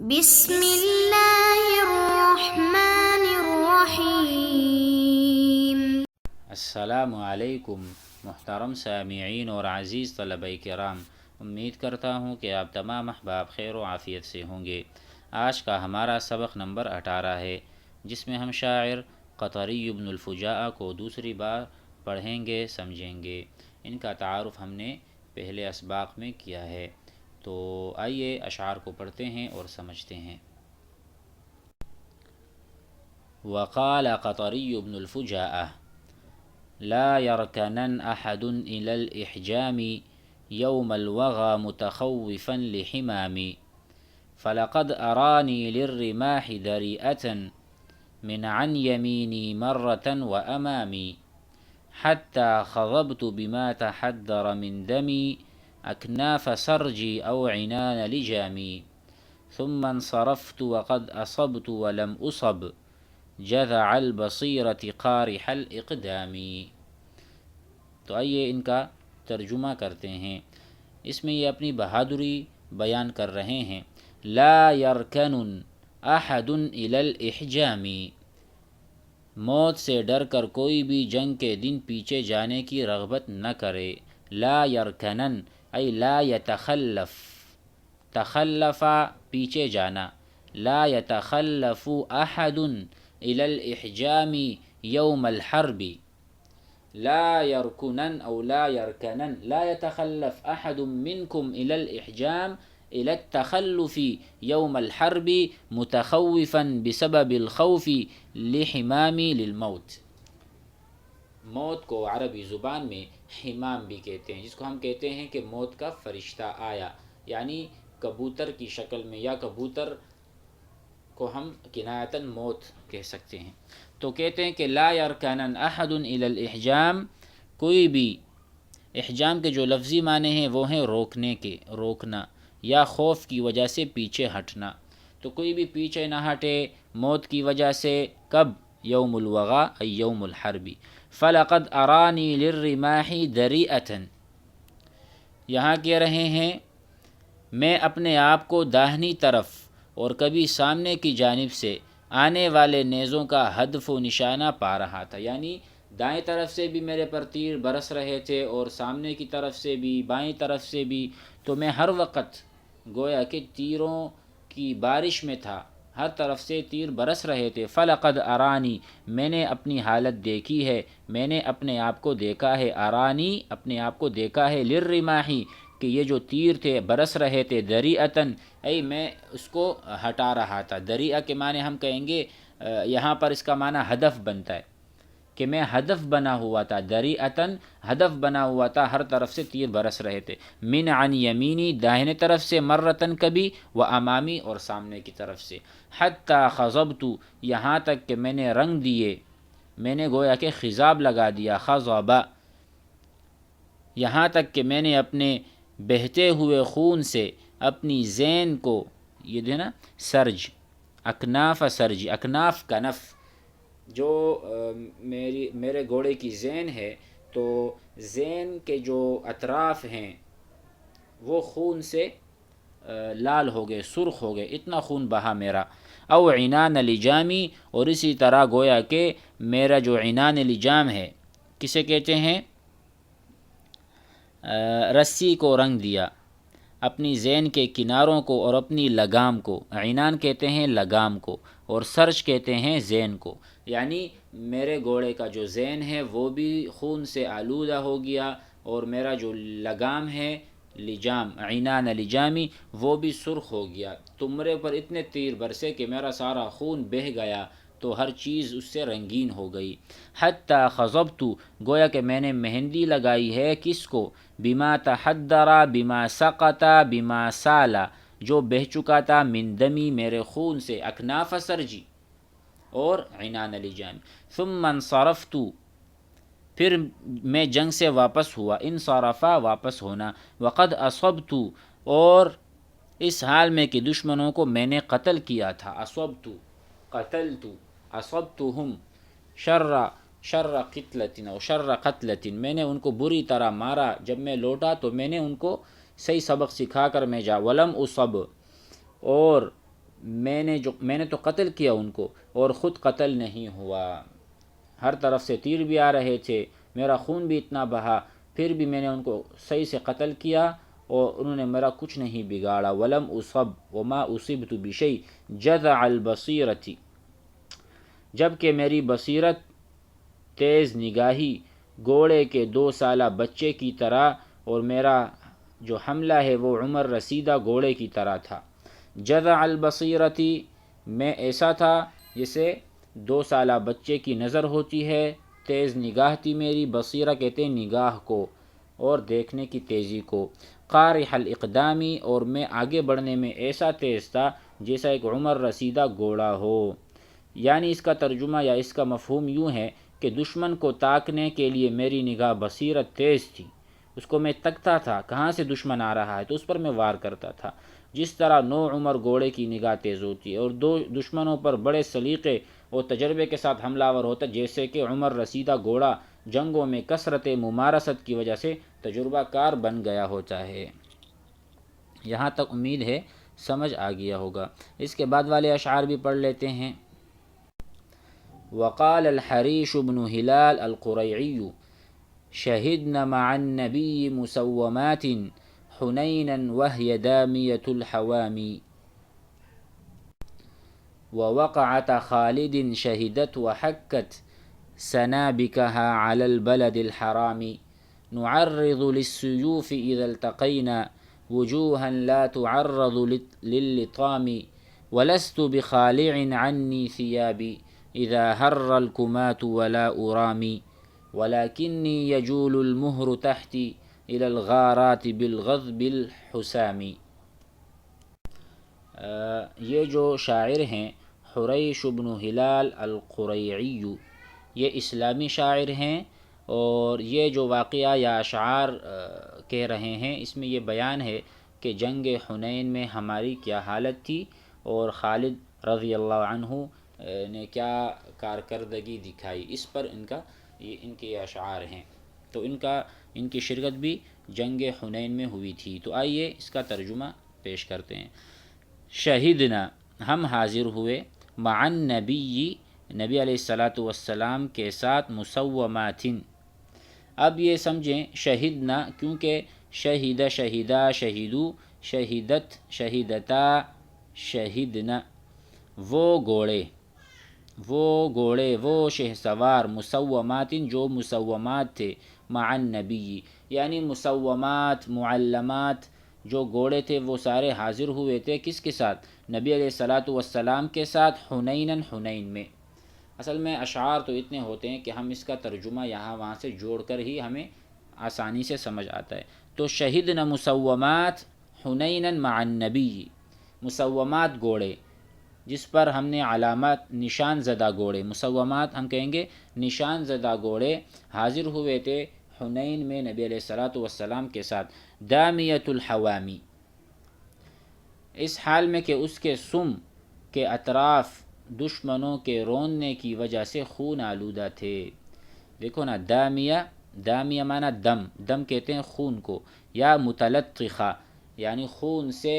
بسم اللہ الرحمن الرحیم۔ السلام علیکم محترم سامعین اور عزیز طلبہ کرام، امید کرتا ہوں کہ آپ تمام احباب خیر و عافیت سے ہوں گے۔ آج کا ہمارا سبق نمبر 18 ہے، جس میں ہم شاعر قطری ابن الفجاء کو دوسری بار پڑھیں گے، سمجھیں گے۔ ان کا تعارف ہم نے پہلے اسباق میں کیا ہے، تو آئیے اشعار کو پڑھتے ہیں اور سمجھتے ہیں۔ وقال قطری ابن الفجاء لا يركنن أحد إلى الإحجام يوم الوغى متخوفا لحمام، فلقد أراني للرماح دريئة من عن يميني مرة وأمامي، حتى خضبت بما تحدر من دمي أكناف سرجي أو عنان لجامي، ثم انصرفت وقد أصبت ولم أصب جذع البصيرة قارح الإقدام۔ تو آئیے ان کا ترجمہ کرتے ہیں۔ اس میں یہ اپنی بہادری بیان کر رہے ہیں۔ لا يركن أحد إلى الإحجام، موت سے ڈر کر کوئی بھی جنگ کے دن پیچھے جانے کی رغبت نہ کرے۔ لا يركنن ای لا يتخلف، تخلف پیچھے جانا۔ لا يتخلف أحد إلى الإحجام يوم الحرب، لا يركنن أو لا يركنن، لا يتخلف أحد منكم إلى الإحجام إلى التخلف يوم الحرب متخوفا بسبب الخوف لحمام للموت۔ موت کو عربی زبان میں حمام بھی کہتے ہیں، جس کو ہم کہتے ہیں کہ موت کا فرشتہ آیا، یعنی کبوتر کی شکل میں، یا کبوتر کو ہم کنایتاً موت کہہ سکتے ہیں۔ تو کہتے ہیں کہ لا يركنن احد الى الاحجام، کوئی بھی، احجام کے جو لفظی معنی ہیں وہ ہیں روکنے کے، روکنا یا خوف کی وجہ سے پیچھے ہٹنا۔ تو کوئی بھی پیچھے نہ ہٹے موت کی وجہ سے۔ کب؟ یوم الوغا ای یوم الحرب۔ فلقد ارانی للرماح دریئة، یہاں کہہ رہے ہیں میں اپنے آپ کو داہنی طرف اور کبھی سامنے کی جانب سے آنے والے نیزوں کا ہدف و نشانہ پا رہا تھا، یعنی دائیں طرف سے بھی میرے پر تیر برس رہے تھے اور سامنے کی طرف سے بھی، بائیں طرف سے بھی، تو میں ہر وقت گویا کہ تیروں کی بارش میں تھا، ہر طرف سے تیر برس رہے تھے۔ فلقد ارانی، میں نے اپنی حالت دیکھی ہے، میں نے اپنے آپ کو دیکھا ہے۔ ارانی، اپنے آپ کو دیکھا ہے۔ للرماحی، کہ یہ جو تیر تھے برس رہے تھے، دریئتاً ای میں اس کو ہٹا رہا تھا۔ دریئہ کے معنی ہم کہیں گے، یہاں پر اس کا معنی ہدف بنتا ہے کہ میں ہدف بنا ہوا تھا۔ دریئتاً ہدف بنا ہوا تھا، ہر طرف سے تیر برس رہے تھے۔ من عن یمینی، داہنے طرف سے، مرتن کبھی، و امامی، اور سامنے کی طرف سے۔ حتی خضبت، یہاں تک کہ میں نے رنگ دیے، میں نے گویا کہ خضاب لگا دیا، خضبا، یہاں تک کہ میں نے اپنے بہتے ہوئے خون سے اپنی زین کو، یہ جو ہے نا سرج، اکناف سرجی، اکناف کنف، جو میرے گھوڑے کی زین ہے، تو زین کے جو اطراف ہیں وہ خون سے لال ہو گئے، سرخ ہو گئے، اتنا خون بہا میرا۔ او عنان لجامی، اور اسی طرح گویا کہ میرا جو عنان لجام ہے، کسے کہتے ہیں؟ رسی کو رنگ دیا، اپنی زین کے کناروں کو اور اپنی لگام کو۔ عنان کہتے ہیں لگام کو، اور سرج کہتے ہیں زین کو، یعنی میرے گھوڑے کا جو زین ہے وہ بھی خون سے آلودہ ہو گیا، اور میرا جو لگام ہے، لجام، عنان لجامی، وہ بھی سرخ ہو گیا۔ تمہارے پر اتنے تیر برسے کہ میرا سارا خون بہہ گیا، تو ہر چیز اس سے رنگین ہو گئی۔ حتی خضبت، گویا کہ میں نے مہندی لگائی ہے، کس کو؟ بما تحدر، بما سقط، بما سالا، جو بہہ چکا تھا، من دمی، میرے خون سے، اکناف سرجی اور عنان لجامی۔ ثم انصرفت، پھر میں جنگ سے واپس ہوا۔ انصرفا، واپس ہونا۔ وقد اصبت، اور اس حال میں کہ دشمنوں کو میں نے قتل کیا تھا۔ اصبت، قتلت، اصبتهم شر قتلۃ او شر قتلۃ، میں نے ان کو بری طرح مارا۔ جب میں لوٹا تو میں نے ان کو صحیح سبق سکھا کر میں جا۔ ولم اصب، اور میں نے تو قتل کیا ان کو اور خود قتل نہیں ہوا، ہر طرف سے تیر بھی آ رہے تھے، میرا خون بھی اتنا بہا، پھر بھی میں نے ان کو صحیح سے قتل کیا اور انہوں نے میرا کچھ نہیں بگاڑا۔ ولم اصب وما اصبت بشیء جذع البصیرۃ، جبکہ میری بصیرت، تیز نگاہی گھوڑے کے 2 سالہ بچے کی طرح، اور میرا جو حملہ ہے وہ عمر رسیدہ گھوڑے کی طرح تھا۔ جذع البصیرۃ، میں ایسا تھا جسے 2 سالہ بچے کی نظر ہوتی ہے، تیز نگاہ تھی میری، بصیرہ کہتے ہیں نگاہ کو اور دیکھنے کی تیزی کو۔ قارح الاقدامی، اور میں آگے بڑھنے میں ایسا تیز تھا جیسا ایک عمر رسیدہ گھوڑا ہو۔ یعنی اس کا ترجمہ یا اس کا مفہوم یوں ہے کہ دشمن کو تاکنے کے لیے میری نگاہ بصیرت تیز تھی، اس کو میں تکتا تھا کہاں سے دشمن آ رہا ہے تو اس پر میں وار کرتا تھا، جس طرح 9 عمر گھوڑے کی نگاہ تیز ہوتی ہے اور 2 دشمنوں پر بڑے سلیقے اور تجربے کے ساتھ حملہ آور ہوتا ہے، جیسے کہ عمر رسیدہ گھوڑا جنگوں میں کثرت ممارست کی وجہ سے تجربہ کار بن گیا ہوتا ہے۔ یہاں تک امید ہے سمجھ آ گیا ہوگا۔ اس کے بعد والے اشعار بھی پڑھ لیتے ہیں۔ وقال الحریش بن ہلال القریعی شہدنا مع النبی مسومات حنینا وهي دامیة الحوامی ووقعة خالد شهدت وحكت سنابكها على البلد الحرام نعرض للسيوف إذا التقينا وجوها لا تعرض للطام ولست بخالع عني ثيابي إذا هر الكمات ولا أرامي ولكني يجول المهر تحتي إلى الغارات بالغضب الحسام۔ یہ جو شاعر ہیں حریش بن ہلال القریعی، یہ اسلامی شاعر ہیں، اور یہ جو واقعہ یا اشعار کہہ رہے ہیں اس میں یہ بیان ہے کہ جنگ حنین میں ہماری کیا حالت تھی اور خالد رضی اللہ عنہ نے کیا کارکردگی دکھائی، اس پر ان کے اشعار ہیں۔ تو ان کی شرکت بھی جنگ حنین میں ہوئی تھی۔ تو آئیے اس کا ترجمہ پیش کرتے ہیں۔ شہدنا، ہم حاضر ہوئے، مع النبی، نبی علیہ الصلاۃ والسلام کے ساتھ، مسومات، اب یہ سمجھیں شہدنا کیونکہ شہید، شہیدہ، شہیدو، شہیدت، شہیدتا، شہدنا، وہ گھوڑے، وہ شہسوار، مسومات جو مسومات تھے، مع النبی، یعنی مسومات، معلمات جو گھوڑے تھے وہ سارے حاضر ہوئے تھے، کس کے ساتھ؟ نبی علیہ الصلاۃ والسلام کے ساتھ، حنیناً، حنین میں۔ اصل میں اشعار تو اتنے ہوتے ہیں کہ ہم اس کا ترجمہ یہاں وہاں سے جوڑ کر ہی ہمیں آسانی سے سمجھ آتا ہے۔ تو شہدنا مسومات حنیناً مع النبی، مسومات گھوڑے جس پر ہم نے علامات، نشان زدہ گھوڑے، مسومات ہم کہیں گے نشان زدہ گھوڑے حاضر ہوئے تھے حنین میں نبی علیہ الصلاۃ والسلام کے ساتھ، دامیۃ الحوامی، اس حال میں کہ اس کے سم کے اطراف دشمنوں کے روننے کی وجہ سے خون آلودہ تھے۔ دیکھو نا، دامیہ معنی دم کہتے ہیں خون کو، یا متلطخہ یعنی خون سے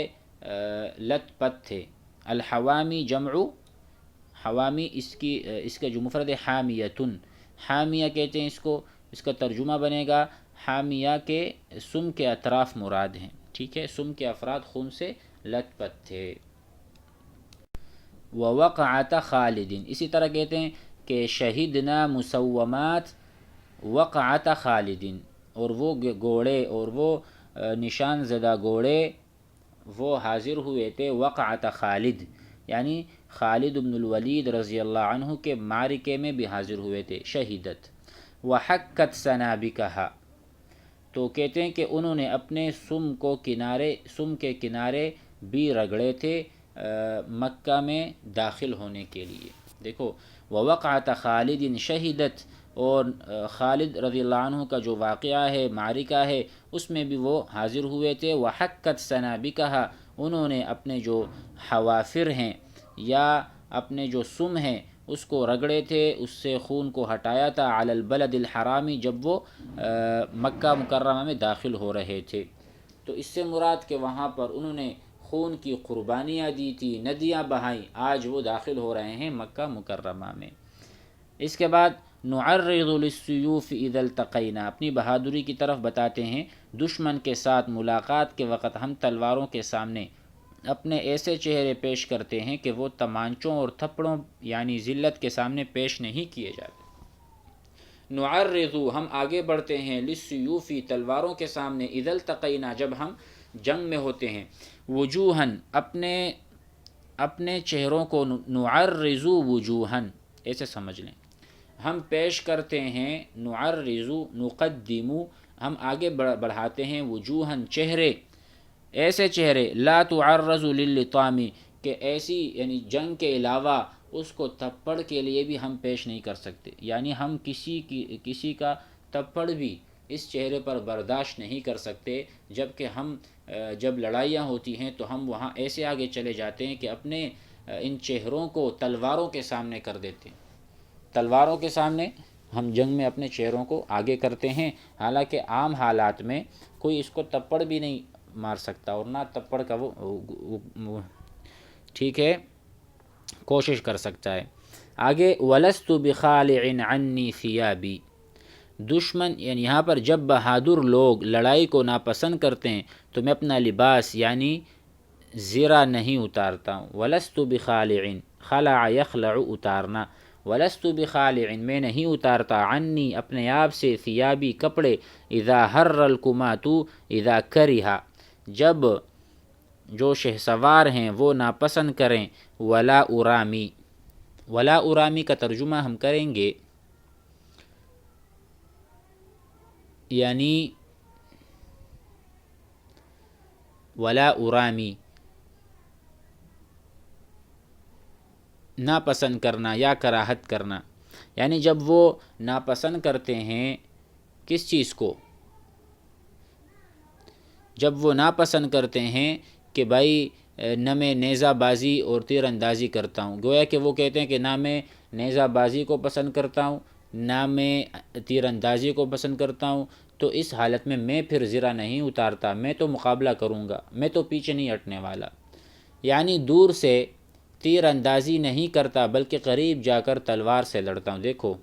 لت پت تھے۔ الحوامی جمع حوامی، اس کے جو مفرد حامیتن، حامیہ کہتے ہیں اس کو، اس کا ترجمہ بنے گا حامیہ کے سم کے اطراف مراد ہیں، ٹھیک ہے، سم کے افراد خون سے لت پت تھے۔ ووقعة خالد، اسی طرح کہتے ہیں کہ شہدنا مسومات وقعة خالد، اور وہ گھوڑے اور وہ نشان زدہ گھوڑے وہ حاضر ہوئے تھے وقعة خالد، یعنی خالد بن الولید رضی اللہ عنہ کے معرکے میں بھی حاضر ہوئے تھے، شہیدت۔ وحکت سنابکہا، تو کہتے ہیں کہ انہوں نے اپنے سم کے کنارے بھی رگڑے تھے مکہ میں داخل ہونے کے لیے۔ دیکھو، ووقعة خالد شہیدت، اور خالد رضی اللہ عنہ کا جو واقعہ ہے، معرکہ ہے، اس میں بھی وہ حاضر ہوئے تھے۔ وحکت سنابکہا، انہوں نے اپنے جو حوافر ہیں یا اپنے جو سم ہیں اس کو رگڑے تھے، اس سے خون کو ہٹایا تھا، علی البلد الحرامی، جب وہ مکہ مکرمہ میں داخل ہو رہے تھے۔ تو اس سے مراد کہ وہاں پر انہوں نے خون کی قربانیاں دی تھی، ندیاں بہائیں، آج وہ داخل ہو رہے ہیں مکہ مکرمہ میں۔ اس کے بعد نعرض للسیوف اذا التقینا، اپنی بہادری کی طرف بتاتے ہیں، دشمن کے ساتھ ملاقات کے وقت ہم تلواروں کے سامنے اپنے ایسے چہرے پیش کرتے ہیں کہ وہ تمانچوں اور تھپڑوں یعنی ذلت کے سامنے پیش نہیں کیے جاتے۔ نعرض، ہم آگے بڑھتے ہیں، للسیوفی، تلواروں کے سامنے، اذا التقینا، جب ہم جنگ میں ہوتے ہیں، وجوہن، اپنے چہروں کو، نعرض وجوہن، ایسے سمجھ لیں، ہم پیش کرتے ہیں، نعرض، نقدم، ہم آگے بڑھاتے ہیں، وجوہن، چہرے، ایسے چہرے، لا تعرض للطعام، کہ ایسی یعنی جنگ کے علاوہ اس کو تپڑ کے لیے بھی ہم پیش نہیں کر سکتے، یعنی ہم کسی کا تپڑ بھی اس چہرے پر برداشت نہیں کر سکتے، جب لڑائیاں ہوتی ہیں تو ہم وہاں ایسے آگے چلے جاتے ہیں کہ اپنے ان چہروں کو تلواروں کے سامنے کر دیتے ہیں، تلواروں کے سامنے ہم جنگ میں اپنے چہروں کو آگے کرتے ہیں، حالانکہ عام حالات میں کوئی اس کو تپڑ بھی نہیں مار سکتا اور نہ تپڑ کا وہ ٹھیک ہے کوشش کر سکتا ہے۔ آگے وَلَسْتُ بِخَالِعٍ عَنِّي ثِيَابِي، دشمن یعنی یہاں پر جب بہادر لوگ لڑائی کو ناپسند کرتے ہیں تو میں اپنا لباس یعنی زرہ نہیں اتارتا ہوں۔ وَلَسْتُ بِخَالِعٍ، خلع یخلع اتارنا، وَلَسْتُ بِخَالِعٍ میں نہیں اتارتا، عنی اپنے آپ سے، ثیابی کپڑے، اذا حر الکمات اذا کرہ، جب جو شہسوار ہیں وہ ناپسند کریں، ولا ارامی، ولا ارامی کا ترجمہ ہم کریں گے یعنی ولا ارامی ناپسند کرنا یا کراہت کرنا، یعنی جب وہ ناپسند کرتے ہیں کس چیز کو، جب وہ ناپسند کرتے ہیں کہ بھائی نہ میں نیزہ بازی اور تیر اندازی کرتا ہوں، گویا کہ وہ کہتے ہیں کہ نہ میں نیزہ بازی کو پسند کرتا ہوں نہ میں تیر اندازی کو پسند کرتا ہوں، تو اس حالت میں پھر زرہ نہیں اتارتا، میں تو مقابلہ کروں گا، میں تو پیچھے نہیں ہٹنے والا، یعنی دور سے تیر اندازی نہیں کرتا بلکہ قریب جا کر تلوار سے لڑتا ہوں۔ دیکھو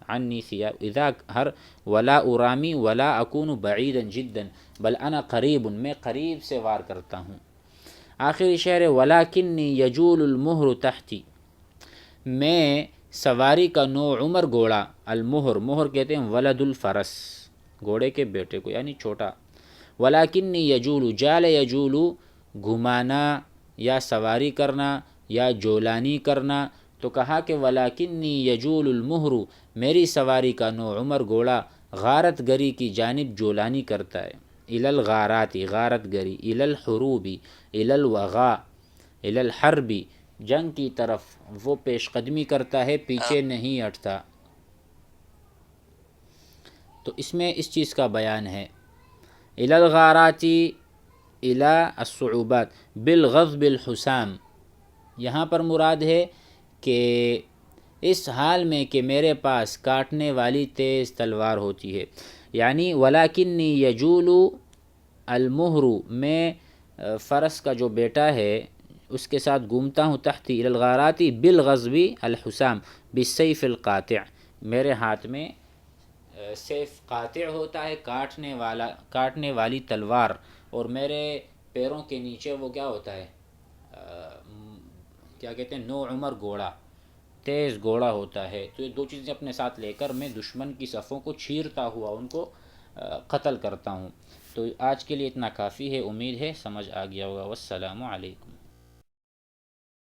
عنی ثیاب اذا ہر ولا ارامی ولا اکون بعیدا جدا بل انا قریب، میں قریب سے وار کرتا ہوں۔ آخری شعر ولکنی یجول المہر تحتی، میں سواری کا نوع عمر گھوڑا، المہر، مہر کہتے ہیں ولد الفرس، گھوڑے کے بیٹے کو یعنی چھوٹا، ولکنی یجول، جال یجول گھمانا یا سواری کرنا یا جولانی کرنا، تو کہا کہ ولکنی یجول المہر، میری سواری کا نوع عمر گھوڑا غارت گری کی جانب جولانی کرتا ہے، الی الغارات، غارت گری، الی الحروب، الی الوغا، الی الحرب، جنگ کی طرف وہ پیش قدمی کرتا ہے، پیچھے نہیں ہٹتا۔ تو اس میں اس چیز کا بیان ہے، الی الغارات، الی الصعوبات، بالغضب الحسام، یہاں پر مراد ہے کہ اس حال میں کہ میرے پاس کاٹنے والی تیز تلوار ہوتی ہے، یعنی ولاکنی یجول المہر، میں فرس کا جو بیٹا ہے اس کے ساتھ گھومتا ہوں، تحتی الی الغارات بالغضب الحسام بالسیف القاطع، میرے ہاتھ میں سیف قاطع ہوتا ہے، کاٹنے والی تلوار، اور میرے پیروں کے نیچے وہ کیا ہوتا ہے، کیا کہتے ہیں، نو عمر گھوڑا، تیز گھوڑا ہوتا ہے۔ تو یہ دو چیزیں اپنے ساتھ لے کر میں دشمن کی صفوں کو چیرتا ہوا ان کو قتل کرتا ہوں۔ تو آج کے لیے اتنا کافی ہے، امید ہے سمجھ آ گیا ہوگا۔ والسلام علیکم۔